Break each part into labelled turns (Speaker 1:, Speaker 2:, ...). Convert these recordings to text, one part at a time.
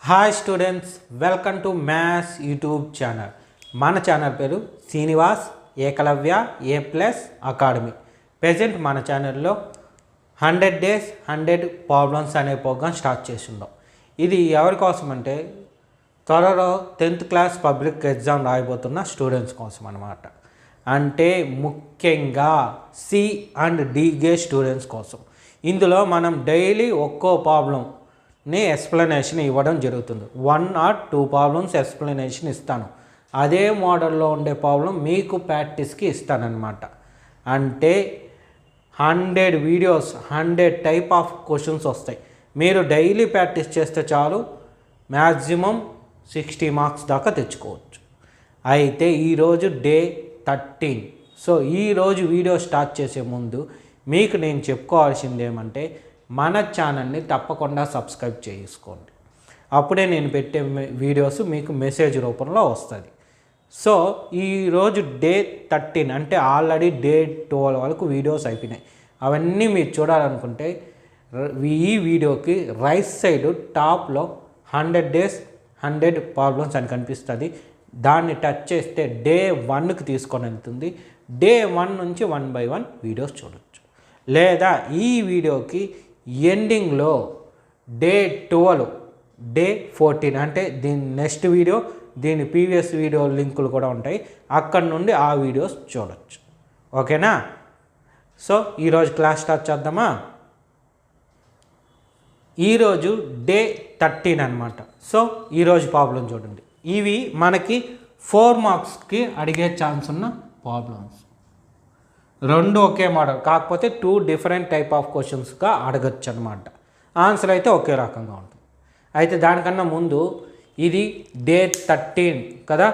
Speaker 1: Hi students, welcome to maths YouTube channel. మన channel పేరు Srinivas Ekalavya A+ academy. Present మన ఛానల్లో 100 days 100 ప్రాబ్లమ్స్ అనే ప్రోగ్రామ్ స్టార్ట్ చేస్తున్నాం. ఇది ఎవరి కోసం అంటే త్వరలో 10th క్లాస్ పబ్లిక్ ఎగ్జామ్ రాయబోతున్న స్టూడెంట్స్ కోసం అన్నమాట. అంటే ముఖ్యంగా C and D grade students కోసం. ఇందులో మనం డైలీ ఒక్కో ప్రాబ్లంని ఎక్స్ప్లెనేషన్ ఇవ్వడం జరుగుతుంది. 1 or 2 ప్రాబ్లమ్స్ ఎక్స్ప్లెనేషన్ ఇస్తాను. అదే మోడల్లో ఉండే ప్రాబ్లం మీకు ప్రాక్టీస్కి ఇస్తానన్నమాట. అంటే 100 వీడియోస్ 100 టైప్ ఆఫ్ క్వశ్చన్స్ వస్తాయి. మీరు డైలీ ప్రాక్టీస్ చేస్తే చాలు, మ్యాక్సిమం 60 మార్క్స్ దాకా తెచ్చుకోవచ్చు. అయితే ఈరోజు డే 13. సో ఈరోజు వీడియో స్టార్ట్ చేసే ముందు మీకు నేను చెప్పుకోవాల్సింది ఏమంటే మన ఛానల్ని తప్పకుండా సబ్స్క్రైబ్ చేసుకోండి. అప్పుడే నేను పెట్టే వీడియోస్ మీకు మెసేజ్ రూపంలో వస్తుంది. సో ఈరోజు డే 13 అంటే ఆల్రెడీ డే 12 వరకు వీడియోస్ అయిపోయినాయి. అవన్నీ మీరు చూడాలనుకుంటే ఈ వీడియోకి రైట్ సైడ్ టాప్లో 100 days 100 ప్రాబ్లమ్స్ అని కనిపిస్తుంది. దాన్ని టచ్ చేస్తే డే 1కి తీసుకొని వెళ్తుంది. డే 1 నుంచి 1 by 1 వీడియోస్ చూడొచ్చు. లేదా ఈ వీడియోకి ఎండింగ్లో డే 12 డే 14 అంటే దీని నెక్స్ట్ వీడియో దీని ప్రీవియస్ వీడియో లింకులు కూడా ఉంటాయి. అక్కడ నుండి ఆ వీడియోస్ చూడొచ్చు. ఓకేనా? సో ఈరోజు క్లాస్ స్టార్ట్ చేద్దామా? ఈరోజు డే 13 అనమాట. సో ఈరోజు ప్రాబ్లం చూడండి. ఇవి మనకి 4 మార్క్స్కి అడిగే ఛాన్స్ ఉన్న ప్రాబ్లమ్స్. రెండు ఒకే మోడల్, కాకపోతే 2 డిఫరెంట్ టైప్ ఆఫ్ క్వశ్చన్స్గా అడగచ్చు అనమాట. ఆన్సర్ అయితే ఒకే రకంగా ఉంటుంది. అయితే దానికన్నా ముందు ఇది డే 13 కదా.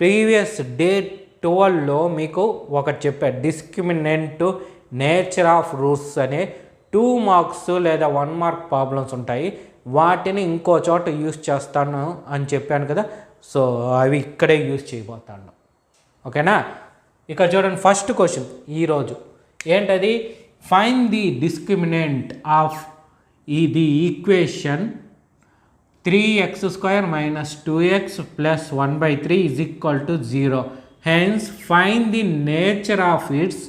Speaker 1: ప్రీవియస్ డే 12లో మీకు ఒకటి చెప్పారు, డిస్క్రిమినెంట్ నేచర్ ఆఫ్ రూట్స్ అనే 2 మార్క్స్ లేదా 1 మార్క్ ప్రాబ్లమ్స్ ఉంటాయి. వాటిని ఇంకో చోట యూజ్ చేస్తాను అని చెప్పాను కదా. సో అవి ఇక్కడే యూజ్ చేయబోతాను. ఓకేనా? ఇక చూడండి, ఫస్ట్ క్వశ్చన్ ఈరోజు ఏంటది? Find the discriminant of the equation 3x² - 2x + 1/3 = 0. Hence find the nature of its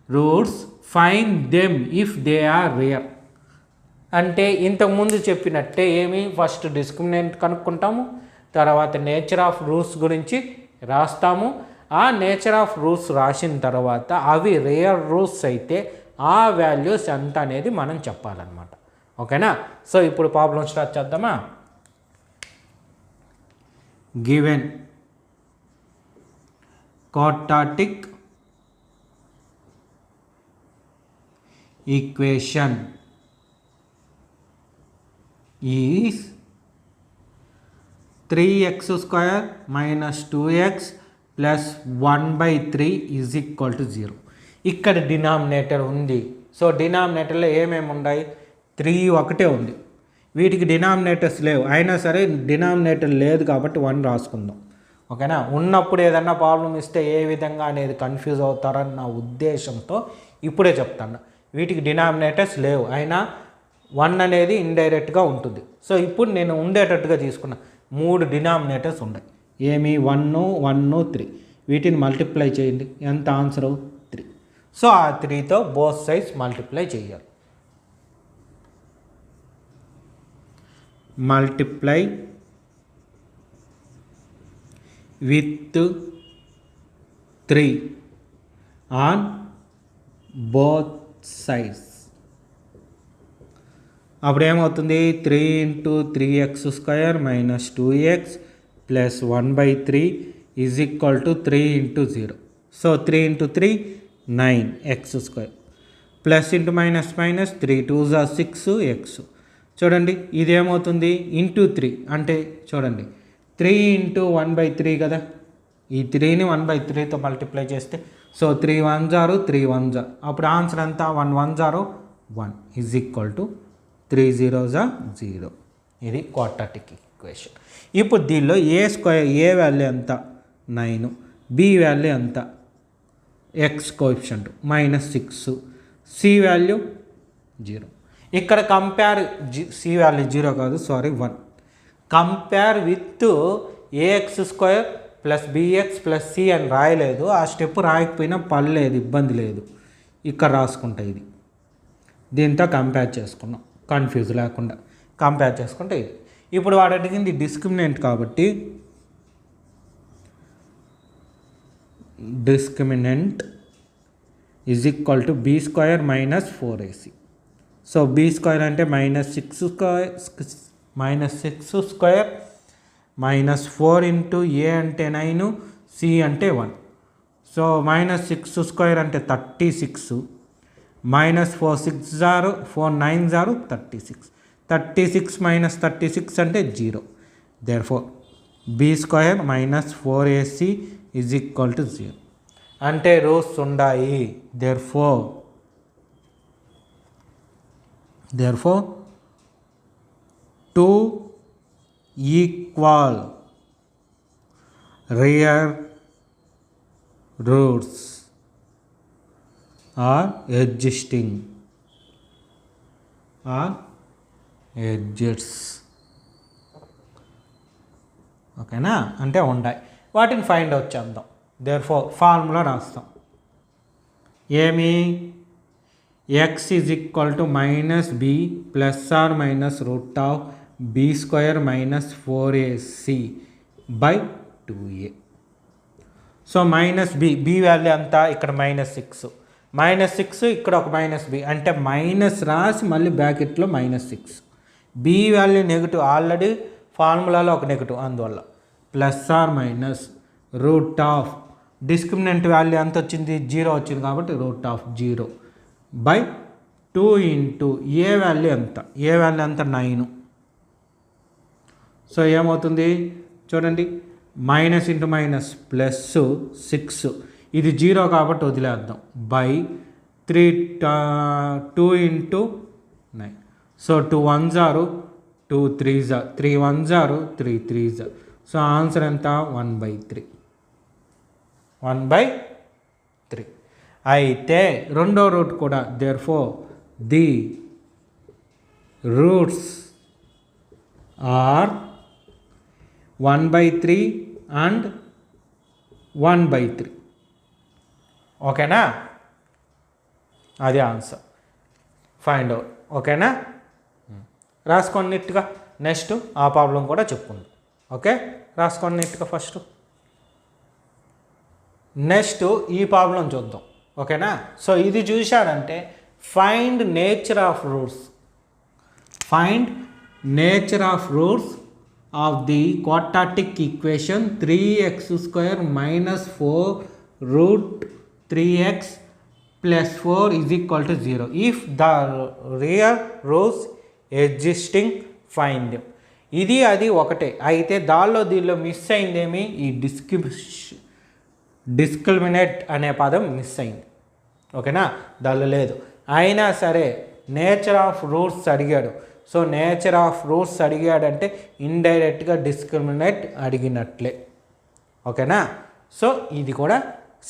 Speaker 1: roots, find them if they are real. అంటే ఇంతకుముందు చెప్పినట్టే ఏమి, ఫస్ట్ డిస్క్రిమినెంట్ కనుక్కుంటాము, తర్వాత నేచర్ ఆఫ్ రూట్స్ గురించి రాస్తాము. ఆ నేచర్ ఆఫ్ రూట్స్ రాసిన తర్వాత అవి రియల్ రూట్స్ అయితే ఆ వాల్యూస్ ఎంత అనేది మనం చెప్పాలన్నమాట. ఓకేనా? సో ఇప్పుడు ప్రాబ్లం స్టార్ట్ చేద్దామా? Given quadratic equation is 3x² - 2x + 1/3 = 0. ఇక్కడ డినామినేటర్ ఉంది. సో డినామినేటర్లో ఏమేమి ఉన్నాయి? 3 ఒకటే ఉంది. వీటికి డినామినేటర్స్ లేవు. అయినా సరే డినామినేటర్ లేదు కాబట్టి 1 రాసుకుందాం. ఓకేనా? ఉన్నప్పుడు ఏదన్నా ప్రాబ్లం ఇస్తే ఏ విధంగా అనేది కన్ఫ్యూజ్ అవుతారని నా ఉద్దేశంతో ఇప్పుడే చెప్తాను. వీటికి డినామినేటర్స్ లేవు, అయినా 1 అనేది ఇండైరెక్ట్గా ఉంటుంది. సో ఇప్పుడు నేను ఉండేటట్టుగా తీసుకున్నా. 3 డినామినేటర్స్ ఉన్నాయి. ఏమి? 1 1 3. వీటిని మల్టిప్లై చేయండి. ఎంత ఆన్సరు? 3. సో ఆ 3తో బోత్ సైడ్స్ మల్టిప్లై చేయాలి. Multiply with 3 on both sides. అప్పుడు ఏమవుతుంది? 3 × 3x² - 2x + 1/3 = 3 × 0. So 3 × 3 9x². Plus into minus minus 3 2s are 6x. చూడండి ఇదేమవుతుంది? ఇంటూ 3 అంటే చూడండి 3 × 1/3 కదా. ఈ 3ని 1/3తో మల్టిప్లై చేస్తే so 3 1s are 3 1s are. అప్పుడు ఆన్సర్ ఎంత? 1 1s are 1 = 3 0s are 0. ఇది క్వాడ్రాటిక్ ఈక్వేషన్. ఇప్పుడు దీనిలో ఏ వాల్యూ ఎంత? 9. బి వాల్యూ ఎంత? X coefficient -6. C value 0. ఇక్కడ కంపేర్ సి వాల్యూ 0 కాదు, sorry 1. Compare with A X square plus B X plus C అని రాయలేదు. ఆ స్టెప్ రాయకపోయినా పర్లేదు, ఇబ్బంది లేదు. ఇక్కడ రాసుకుంటా ఇది. దీంతో కంపేర్ చేసుకున్నాం, కన్ఫ్యూజ్ లేకుండా కంపేర్ చేసుకుంటే ఇది. ఇప్పుడు వాడు అడిగింది డిస్క్రిమినెంట్ కాబట్టి discriminant is equal to B square minus 4ac. So B square అంటే -6 స్క్వేర్ మైనస్ 4 ఇంటూ ఏ అంటే 9, సి అంటే 1. సో -6 స్క్వేర్ అంటే 36, -4 6 జారు 4 9 జారు 36. 36 మైనస్ 36 అంటే 0. Therefore b square minus 4ac is equal to 0. అంటే రూట్స్ ఉన్నాయి. Therefore 2 equal real roots are existing are ఎడ్జెట్స్. ఓకేనా, అంటే ఉంటాయి. వాటిని ఫైండ్ అవుట్ చేద్దాం. దేర్ఫోర్ ఫార్ములా రాస్తాం. ఏమి x is equal to -b plus or minus root of b square minus 4ac by 2a. So -b value అంతా ఇక్కడ -6, -6 ఇక్కడ ఒక -b అంటే మైనస్ రాసి మళ్ళీ బ్రాకెట్లో -6. b వాల్యూ నెగిటివ్, ఆల్రెడీ ఫార్ములాలో ఒక నెగిటివ్, అందువల్ల plus or minus root of discriminant value ఎంత వచ్చింది, 0 వచ్చింది కాబట్టి root of 0 by 2 into A value ఎంత, ఏ వాల్యూ ఎంత 9. సో ఏమవుతుంది చూడండి, మైనస్ ఇంటూ మైనస్ ప్లస్ 6, ఇది 0 కాబట్టి వదిలేద్దాం, by 2 into 9. So 2 1s are 2 3s are 3 1s are 3 3s are. So answer ఎంత 1/3. 1/3. అయితే రెండో రూట్ కూడా therefore the roots are 1/3 and 1/3. ఓకేనా, అది ఆన్సర్. Find out. ఓకేనా, రాసుకోండి నీట్గా. నెక్స్ట్ ఆ ప్రాబ్లం కూడా చెప్పుకుందాం. ఓకే, రాసుకోండి నీట్గా ఫస్ట్. నెక్స్ట్ ఈ ప్రాబ్లం చూద్దాం. ఓకేనా, సో ఇది చూశాడంటే find nature of roots. Find nature of roots of the quadratic equation 3x² minus 4 root 3x plus 4 is equal to 0 if the real roots existing find them. ఇది అది ఒకటే, అయితే దీనిలో మిస్ అయిందేమి, ఈ డిస్క్రిమినేట్ అనే పదం మిస్ అయింది. ఓకేనా, దానిలో లేదు. అయినా సరే నేచర్ ఆఫ్ రూట్స్ అడిగాడు. సో నేచర్ ఆఫ్ రూట్స్ అడిగాడంటే ఇండైరెక్ట్గా డిస్క్రిమినేట్ అడిగినట్లే. ఓకేనా, సో ఇది కూడా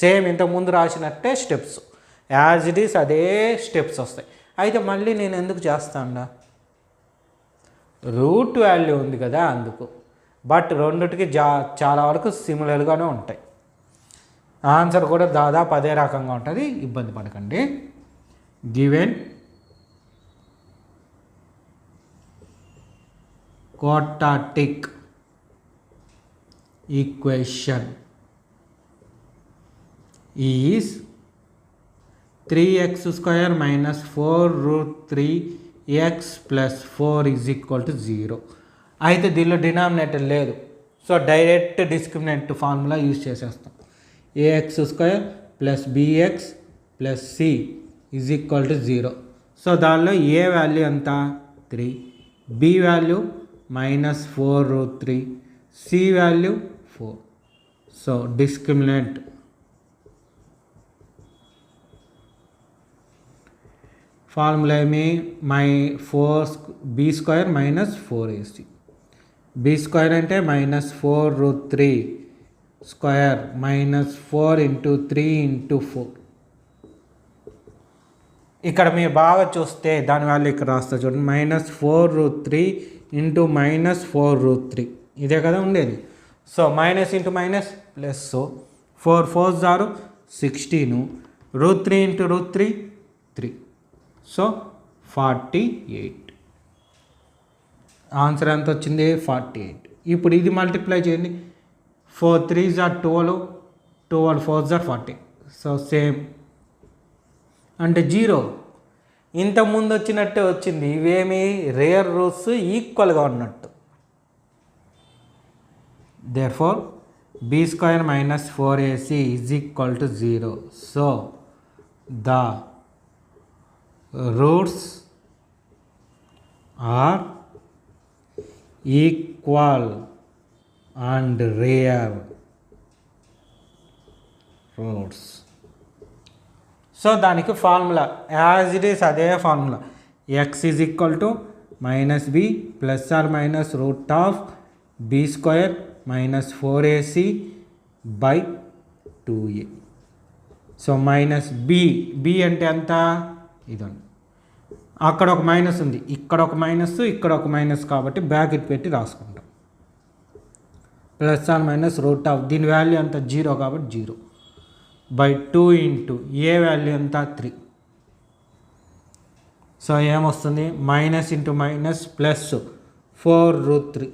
Speaker 1: సేమ్ ఇంతకుముందు రాసినట్టే స్టెప్స్, యాజ్ ఇట్ ఈస్ అదే స్టెప్స్ వస్తాయి. అయితే మళ్ళీ నేను ఎందుకు చేస్తాను, రూట్ వాల్యూ ఉంది కదా అందుకు. బట్ రెండిటికి చాలా వరకు సిమిలర్గానే ఉంటాయి. ఆన్సర్ కూడా దాదాపు అదే రకంగా ఉంటుంది, ఇబ్బంది పడకండి. Given quadratic equation is 3x² minus 4 root 3x plus 4 is equal to 0. అయితే దీనిలో డినామినేటర్ లేదు. So direct discriminant formula use చేసేస్తాం. ax² plus bx plus c is equal to 0. So దానిలో ఏ వాల్యూ ఎంత 3, b value minus 4 root 3, c value 4. So discriminant formula ఏమి, b² minus 4ac. b² అంటే minus 4 root 3 square minus 4 into 3 into 4. ఇక్కడ మీరు బాగా చూస్తే దాని వాల్యూ ఇక్కడ రాస్తా చూడండి, -4 రూట్ 3 ఇంటూ మైనస్ 4√3 ఇదే కదా ఉండేది. So minus into minus plus 4 4s are 16 √3 into √3 3. So 48 answer ఎంత వచ్చింది 48. ఇప్పుడు ఇది మల్టిప్లై చేయండి. 4 3s are 12 12 4s are 40. So same అంటే 0 ఇంతకుముందు వచ్చినట్టే వచ్చింది. ఇవేమి రేర్ రూట్స్ ఈక్వల్గా ఉన్నట్టు. Therefore b² minus 4ac is equal to 0. So the roots are equal and rare roots. So దానికి ఫార్ములా యాజ్ ఇట్ ఈస్ అదే formula. x is equal to -b plus or minus root of b² minus 4ac by 2a. So minus b అంటే ఎంత ఇదండి. అక్కడ ఒక minus ఉంది, ఇక్కడ ఒక మైనస్, ఇక్కడ ఒక మైనస్, కాబట్టి బ్రాకెట్ పెట్టి రాసుకుంటాం. Plus or minus root of దీని వాల్యూ ఎంత 0 కాబట్టి 0 బై 2 ఇంటూ ఏ వాల్యూ ఎంత 3. సో ఏమొస్తుంది మైనస్ ఇంటూ మైనస్ ప్లస్ 4√3.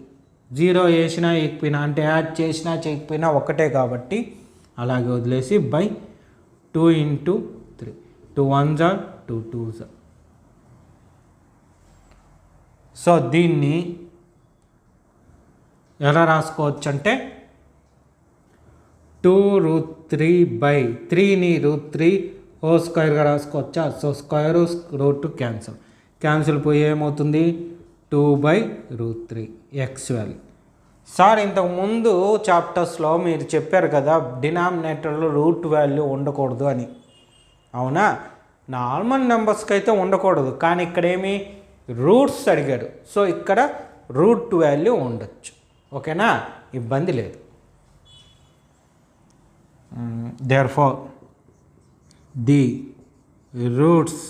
Speaker 1: 0 వేసినా ఎక్కిపోయినా అంటే యాడ్ చేసినా చేయకపోయినా ఒకటే కాబట్టి అలాగే వదిలేసి by 2 into 3. 2 1s are 2 2s are. So దీన్ని ఎలా రాసుకోవచ్చు అంటే 2√3 బై 3ని √3 హోల్ స్క్వేర్గా రాసుకోవచ్చా. సో స్క్వేర్ రూట్ క్యాన్సిల్ పోయి ఏమవుతుంది 2/√3 ఎక్స్ వాల్యూ. సార్ ఇంతకుముందు చాప్టర్స్లో మీరు చెప్పారు కదా డినామినేటర్లో రూట్ వాల్యూ ఉండకూడదు అని. అవునా, నార్మల్ నెంబర్స్కి అయితే ఉండకూడదు, కానీ ఇక్కడేమి రూట్స్ అడిగాడు. సో ఇక్కడ రూట్ వాల్యూ ఉండొచ్చు. ఓకేనా, ఇబ్బంది లేదు. Therefore the roots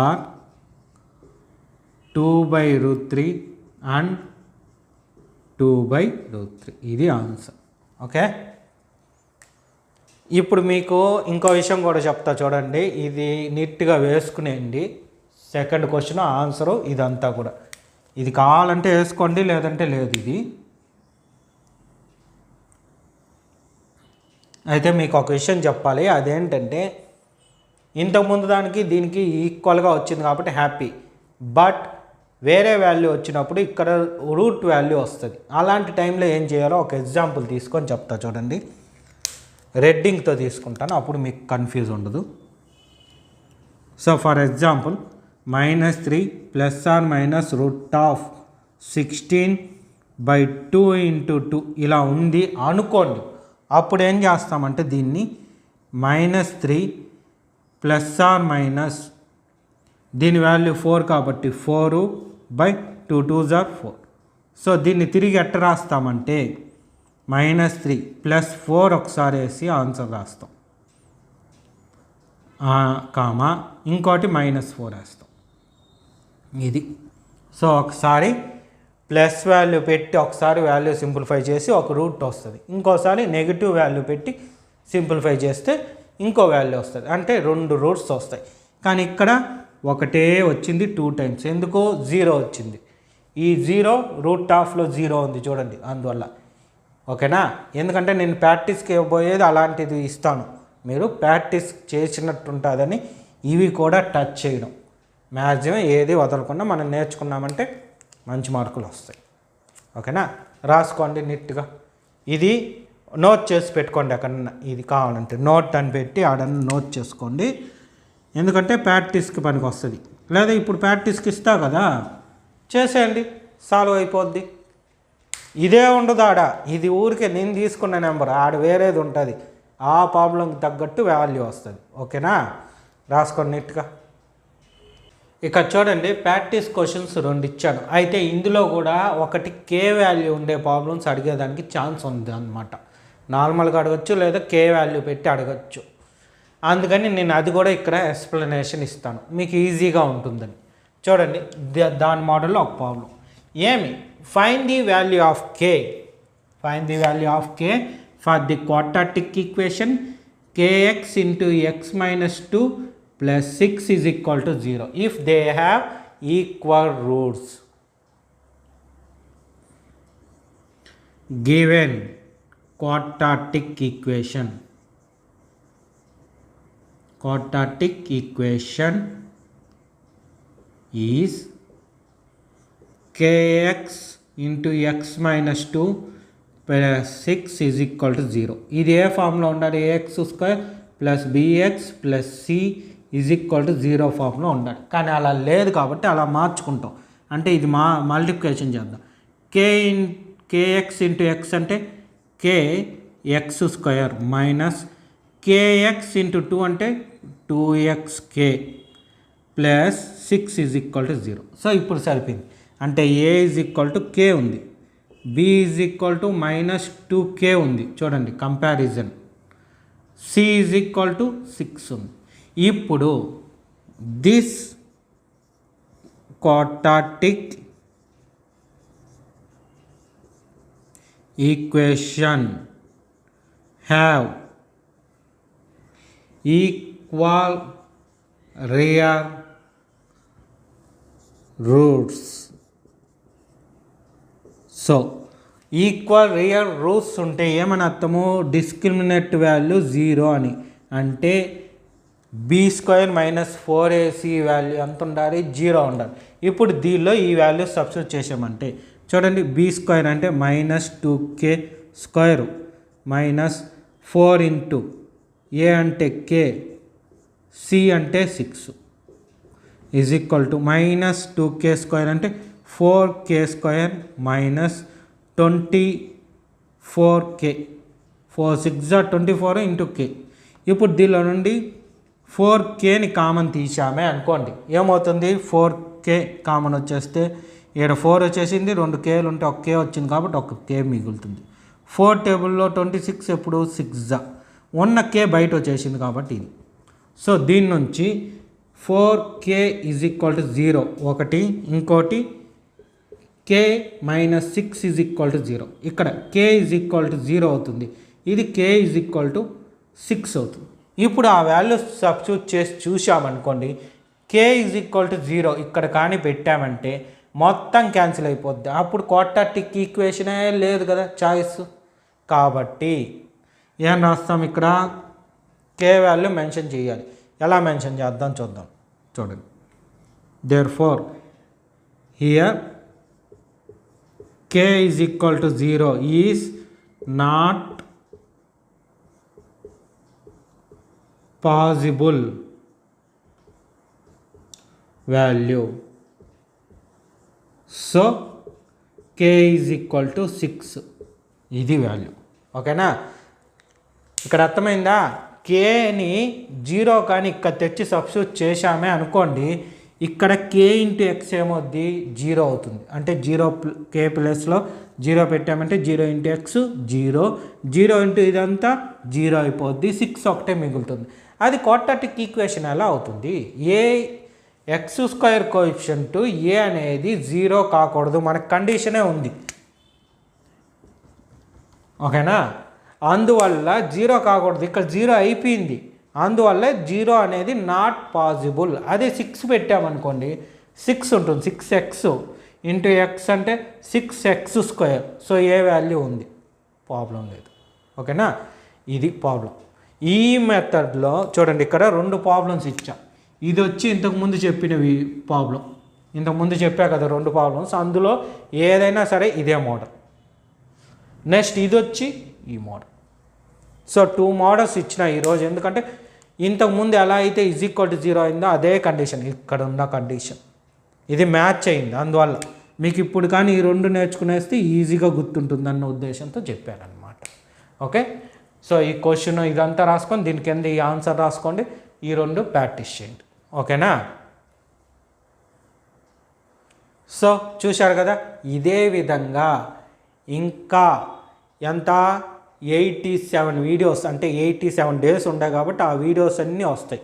Speaker 1: are 2/√3 and 2/√3. ఇది ఆన్సర్. ఓకే, ఇప్పుడు మీకు ఇంకో విషయం కూడా చెప్తా చూడండి. ఇది నీట్గా వేసుకునేయండి. సెకండ్ క్వశ్చన్ ఆన్సరు ఇదంతా కూడా. ఇది కావాలంటే వేసుకోండి, లేదంటే లేదు. ఇది అయితే మీకు ఒక విషయం చెప్పాలి. అదేంటంటే ఇంతకుముందు దానికి దీనికి ఈక్వల్గా వచ్చింది కాబట్టి హ్యాపీ. బట్ వేరే వాల్యూ వచ్చినప్పుడు ఇక్కడ రూట్ వాల్యూ వస్తుంది. అలాంటి టైంలో ఏం చేయాలో ఒక ఎగ్జాంపుల్ తీసుకొని చెప్తా చూడండి. రెడ్డింగ్తో తీసుకుంటాను, అప్పుడు మీకు కన్ఫ్యూజ్ ఉండదు. So for example -3 plus or minus root of 16/2 into 2 ఇలా ఉంది అనుకోండి. అప్పుడు ఏం చేస్తామంటే దీన్ని -3 ప్లస్ ఆర్ మైనస్ దీని వాల్యూ 4 కాబట్టి 4/2 2s are 4. సో దీన్ని తిరిగి ఎట్ట రాస్తామంటే -3 ప్లస్ 4 ఒకసారి వేసి ఆన్సర్ రాస్తాం, కామా ఇంకోటి -4 వేస్తాం. ఇది సో ఒకసారి ప్లస్ వాల్యూ పెట్టి ఒకసారి వాల్యూ సింప్లిఫై చేసి ఒక రూట్ వస్తుంది, ఇంకోసారి నెగిటివ్ వాల్యూ పెట్టి సింప్లిఫై చేస్తే ఇంకో వాల్యూ వస్తుంది. అంటే 2 రూట్స్ వస్తాయి. కానీ ఇక్కడ ఒకటే వచ్చింది 2 times. ఎందుకో 0 వచ్చింది. ఈ 0 రూట్ ఆఫ్లో 0 ఉంది చూడండి, అందువల్ల. ఓకేనా, ఎందుకంటే నేను ప్రాక్టీస్కి ఇవ్వబోయేది అలాంటిది ఇస్తాను, మీరు ప్రాక్టీస్ చేసినట్టు ఉంటుందని ఇవి కూడా టచ్ చేయడం. మ్యాక్సిమం ఏది వదలకుండా మనం నేర్చుకున్నామంటే మంచి మార్కులు వస్తాయి. ఓకేనా, రాసుకోండి నీట్గా. ఇది నోట్ చేసి పెట్టుకోండి ఎక్కడన్నా. ఇది కావాలంటే నోట్ అని పెట్టి ఆడన్నా నోట్ చేసుకోండి, ఎందుకంటే ప్రాక్టీస్కి పనికి వస్తుంది. లేదా ఇప్పుడు ప్రాక్టీస్కి ఇస్తా కదా, చేసేయండి, సాల్వ్ అయిపోద్ది. ఇదే ఉండదు ఆడ, ఇది ఊరికే నేను తీసుకున్న నెంబర్, ఆడ వేరేది ఉంటుంది. ఆ ప్రాబ్లంకి తగ్గట్టు వాల్యూ వస్తుంది. ఓకేనా, రాసుకోండి నీట్గా. ఇక చూడండి, ప్రాక్టీస్ క్వశ్చన్స్ 2 ఇచ్చాను. అయితే ఇందులో కూడా ఒకటి కే వాల్యూ ఉండే ప్రాబ్లమ్స్ అడిగేదానికి ఛాన్స్ ఉంది అన్నమాట. నార్మల్గా అడగచ్చు, లేదా కే వాల్యూ పెట్టి అడగచ్చు. అందుకని నేను అది కూడా ఇక్కడ ఎక్స్ప్లెనేషన్ ఇస్తాను, మీకు ఈజీగా ఉంటుందని. చూడండి, దాని మోడల్లో ఒక ప్రాబ్లం. ఏమి find the value of K, find the value of K for the quadratic equation kx into x minus 2 plus 6 is equal to 0 if they have equal roots. Given quadratic equation is kx into x minus 2 plus 6 is equal to 0. ఇది ఏ ఫామ్లో ఉండాలి, ax square plus bx plus c is equal to 0 ఫామ్లో ఉండాలి. కానీ అలా లేదు కాబట్టి అలా మార్చుకుంటాం. అంటే ఇది మల్టిప్లికేషన్ చేద్దాం. kx ఇంటూ ఎక్స్ అంటే kx square minus kx into 2 అంటే 2xk plus 6 is equal to 0. So ఇప్పుడు సరిపోయింది. అంటే a is equal to k ఉంది, b is equal to minus 2k ఉంది. చూడండి comparison. c is equal to 6 ఉంది. ఇప్పుడు this quadratic equation have equal real roots. So equal real roots ఉంటే ఏమని అర్థము, డిస్క్రిమినెంట్ వాల్యూ 0 అని. అంటే be square minus 4ac value ఎంత ఉండాలి, 0 ఉండాలి. ఇప్పుడు దీనిలో ఈ వాల్యూ సబ్స్టిట్యూట్ చేసామంటే చూడండి, బీ స్క్వేర్ అంటే minus 2k square minus 4 into a అంటే k, c అంటే 6 is equal to minus 2k square అంటే 4k square minus 24k, 4 6 24 into k. ఇప్పుడు దీనిలో నుండి 4kని కామన్ తీసామే అనుకోండి, ఏమవుతుంది, 4k కామన్ వచ్చేస్తే ఇక్కడ 4 వచ్చేసింది, 2 kలు ఉంటే 1 k వచ్చింది కాబట్టి 1 k మిగులుతుంది. 4 టేబుల్లో 26 ఎప్పుడు 6 ఉన్న k బయట వచ్చేసింది కాబట్టి ఇది. సో దీని నుంచి 4k ఈజ్ ఈక్వల్ టు 0 ఒకటి, ఇంకోటి k minus 6 is equal to 0. ఇక్కడ k ఈజ్ ఈక్వల్ టు 0 అవుతుంది, ఇది k ఈజ్ ఈక్వల్ టు 6 అవుతుంది. ఇప్పుడు ఆ వాల్యూ సబ్స్టిట్యూట్ చేసి చూసామనుకోండి, k ఈజ్ ఈక్వల్ టు 0 ఇక్కడ కానీ పెట్టామంటే మొత్తం క్యాన్సిల్ అయిపోద్ది. అప్పుడు క్వాడ్రాటిక్ ఈక్వేషనే లేదు కదా చాయిస్. కాబట్టి ఏం రాస్తాం, ఇక్కడ k వాల్యూ మెన్షన్ చేయాలి. ఎలా మెన్షన్ చేద్దాం చూద్దాం. చూడండి, therefore here k is equal to 0 is not possible value. So k is equal to 6 ఇది వాల్యూ. ఓకేనా, ఇక్కడ అర్థమైందా? కేని 0 కానీ ఇక్కడ తెచ్చి సబ్స్టిట్యూట్ చేశామే అనుకోండి, ఇక్కడ k ఇంటూ ఎక్స్ ఏమవుద్ది, 0 అవుతుంది. అంటే 0 k ప్లస్లో 0 పెట్టామంటే 0 ఇంటూ ఎక్స్ 0, 0 ఇంటూ ఇదంతా 0 అయిపోద్ది, 6 ఒకటే మిగులుతుంది. అది క్వాడ్రాటిక్ ఈక్వేషన్ ఎలా అవుతుంది, ఏ ఎక్స్ స్క్వేర్ కోఎఫిషియంట్ ఏ అనేది 0 కాకూడదు, మనకు కండిషనే ఉంది. ఓకేనా, అందువల్ల 0 కాకూడదు, ఇక్కడ 0 అయిపోయింది, అందువల్ల 0 అనేది నాట్ పాసిబుల్. అదే 6 పెట్టామనుకోండి 6 ఉంటుంది, 6x ఇంటూ ఎక్స్ అంటే 6x స్క్వేర్. సో ఏ వాల్యూ ఉంది, ప్రాబ్లం లేదు. ఓకేనా, ఇది ప్రాబ్లం. ఈ మెథడ్లో చూడండి, ఇక్కడ 2 ప్రాబ్లమ్స్ ఇచ్చా. ఇది వచ్చి ఇంతకుముందు చెప్పినవి ప్రాబ్లం, ఇంతకుముందు చెప్పా కదా 2 ప్రాబ్లమ్స్, అందులో ఏదైనా సరే ఇదే మోడల్. నెక్స్ట్ ఇది వచ్చి ఈ మోడల్. సో 2 మోడల్స్ ఇచ్చిన ఈరోజు, ఎందుకంటే ఇంతకుముందు ఎలా అయితే ఈజ్ ఈక్వల్ టు 0 అయిందో అదే కండిషన్ ఇక్కడ ఉన్న కండిషన్, ఇది మ్యాచ్ అయింది. అందువల్ల మీకు ఇప్పుడు కానీ ఈ 2 నేర్చుకునేస్తే ఈజీగా గుర్తుంటుందన్న ఉద్దేశంతో చెప్పానమాట. ఓకే, సో ఈ క్వశ్చన్ ఇదంతా రాసుకొని దీని కింద ఈ ఆన్సర్ రాసుకోండి, ఈ 2 ప్రాక్టీస్ చేయండి. ఓకేనా, సో చూశారు కదా, ఇదే విధంగా ఇంకా ఎంత 87 వీడియోస్, అంటే 87 డేస్ ఉంటాయి కాబట్టి ఆ వీడియోస్ అన్నీ వస్తాయి.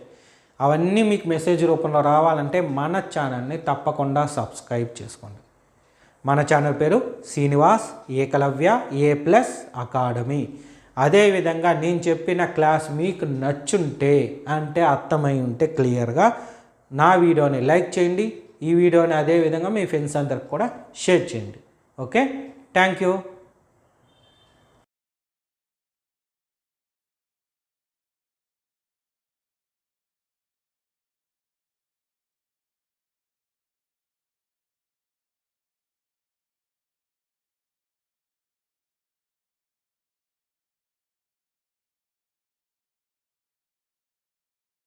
Speaker 1: అవన్నీ మీకు మెసేజ్ రూపంలో రావాలంటే మన ఛానల్ని తప్పకుండా సబ్స్క్రైబ్ చేసుకోండి. మన ఛానల్ పేరు శ్రీనివాస్ ఏకలవ్య A+ అకాడమీ. అదేవిధంగా నేను చెప్పిన క్లాస్ మీకు నచ్చుంటే అంటే అర్థమై ఉంటే క్లియర్గా నా వీడియోని లైక్ చేయండి. ఈ వీడియోని అదేవిధంగా మీ ఫ్రెండ్స్ అందరికి కూడా షేర్ చేయండి. Okay, thank you.